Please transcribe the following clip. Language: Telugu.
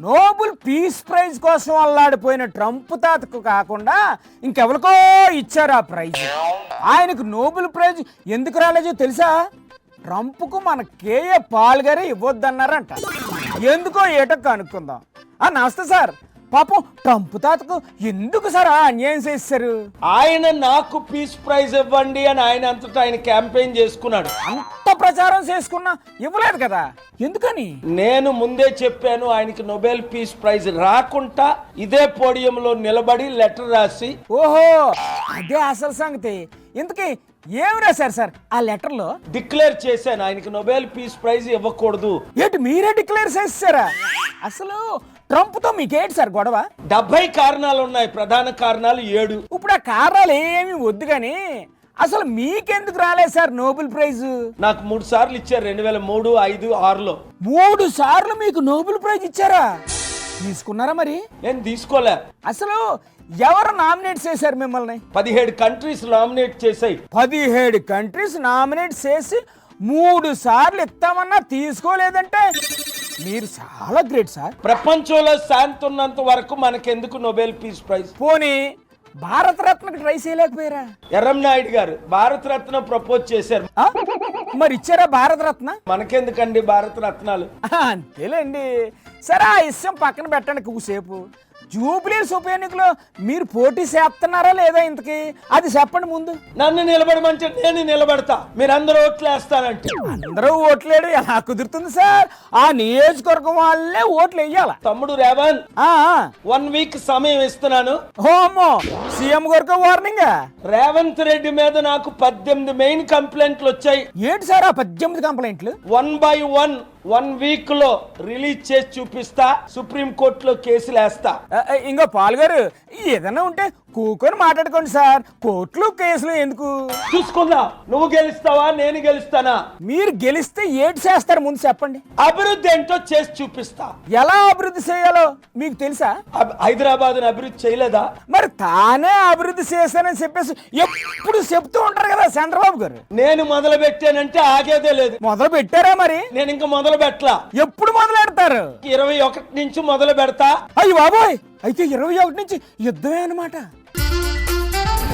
నోబెల్ పీస్ ప్రైజ్ కోసం అల్లాడిపోయిన ట్రంప్ తాతకు కాకుండా ఇంకెవరికో ఇచ్చారు ఆ ప్రైజ్. ఆయనకు నోబెల్ ప్రైజ్ ఎందుకు రాలేదో తెలుసా? ట్రంప్కు మన కేఏ పాల్ గారే ఇవ్వద్దన్నారంట. ఎందుకో ఏటో కనుక్కుందాం. నమస్తే సార్. పాపం ట్రంప్ తాతకు ఎందుకు సార్ అన్యాయం చేశారు? ఆయన నాకు పీస్ ప్రైజ్ ఇవ్వండి అని ఆయన అంతటా ఆయన క్యాంపెయిన్ చేసుకున్నాడు. అంత ప్రచారం చేసుకున్నా ఇవ్వలేదు కదా, ఎందుకని? నేను ముందే చెప్పాను, ఆయనకి నోబెల్ పీస్ ప్రైజ్ రాకుండా ఇదే పోడియంలో నిలబడి లెటర్ రాసి. ఓహో, అదే అసలు సంగతి. ఇంతకీ ఏం రాశారు సార్ ఆ లెటర్ లో? డిక్లేర్ చేశాను ఆయనకి నోబెల్ పీస్ ప్రైజ్ ఇవ్వకూడదు. ఏంటి మీరే డిక్లేర్ చేశారా? అసలు ట్రంప్ తో మీకేంటి సార్ గొడవ? 70 కారణాలు ఉన్నాయి, ప్రధాన కారణాలు 7. ఇప్పుడు ఆ కారణాలు ఏమి వద్దు కానీ అసలు మీకెందుకు రాలేదు సార్ నోబెల్ ప్రైజ్? నాకు 3 సార్లు ఇచ్చారు, 2003, 5, 6లో. 3 సార్లు మీకు నోబెల్ ప్రైజ్ ఇచ్చారా? తీసుకున్నారా మరి? నేను తీసుకోలే. అసలు ఎవరు నామినేట్ చేశారు మిమ్మల్ని? 17 కంట్రీస్ నామినేట్ చేశాయి. 17 కంట్రీస్ నామినేట్ చేసి 3 సార్లు ఇస్తామన్నా తీసుకోలేదంటే మీరు చాలా గ్రేట్ సార్. ప్రపంచంలో శాంతి ఉన్నంత వరకు మనకెందుకు నోబెల్ పీస్ ప్రైజ్? పోనీ భారతరత్నకి ట్రై చేయలేకపోయారా? ఎర్రంనాయుడు గారు భారతరత్న ప్రపోజ్ చేశారు. మరి ఇచ్చారా భారతరత్న? మనకెందుకండి భారతరత్నాలు? అంతేలేండి. సరే, ఆ విషయం పక్కన పెట్టండి కూసేపు. జూబ్లీస్ ఉప ఎన్నికలో మీరు పోటీ చేస్తున్నారా లేదా ఇంతకి అది చెప్పండి ముందు. నన్ను నిలబడమంటే నేను నిలబడతా, మీరందరూ ఓట్లు వేస్తానంటే. అందరూ ఓట్లేడు ఎలా కుదురుతుంది సార్? ఆ నియోజకవర్గం వాళ్ళే ఓట్లు వేయాల. తమ్ముడు రేవన్, 1 వీక్ సమయం ఇస్తున్నాను. హోమో సీఎం గారికి వార్నింగ్. రేవంత్ రెడ్డి మీద నాకు 18 మెయిన్ కంప్లైంట్లు వచ్చాయి. ఏంటి సార్ ఆ 18 కంప్లైంట్లు? 1 by 1 వీక్ లో రిలీజ్ చేసి చూపిస్తా, సుప్రీం కోర్టులో కేసులు వేస్తా. ఇంకో పాల్ గారు, ఏదైనా ఉంటే కూకొని మాట్లాడుకోండి సార్, కోర్టులు కేసులు ఎందుకు? చూసుకుందా, నువ్వు గెలుస్తావా నేను గెలుస్తానా? మీరు గెలిస్తే ఏటి చేస్తారు ముందు చెప్పండి. అభివృద్ధి ఏంటో చేసి చూపిస్తా. ఎలా అభివృద్ధి చేయాలో మీకు తెలుసా? హైదరాబాద్ అభివృద్ధి చేయలేదా? మరి తానే అభివృద్ధి చేస్తానని చెప్పేసి ఎప్పుడు చెప్తూ ఉంటారు కదా చంద్రబాబు గారు. నేను మొదలు పెట్టానంటే ఆగేదే లేదు. మొదలు పెట్టారా మరి? నేను ఇంకా మొదలు పెట్టలా. ఎప్పుడు మొదలు పెడతారు? 21 నుంచి మొదలు పెడతా. అయ్యి బాబోయ్, అయితే 21 నుంచి యుద్ధమే అన్నమాట.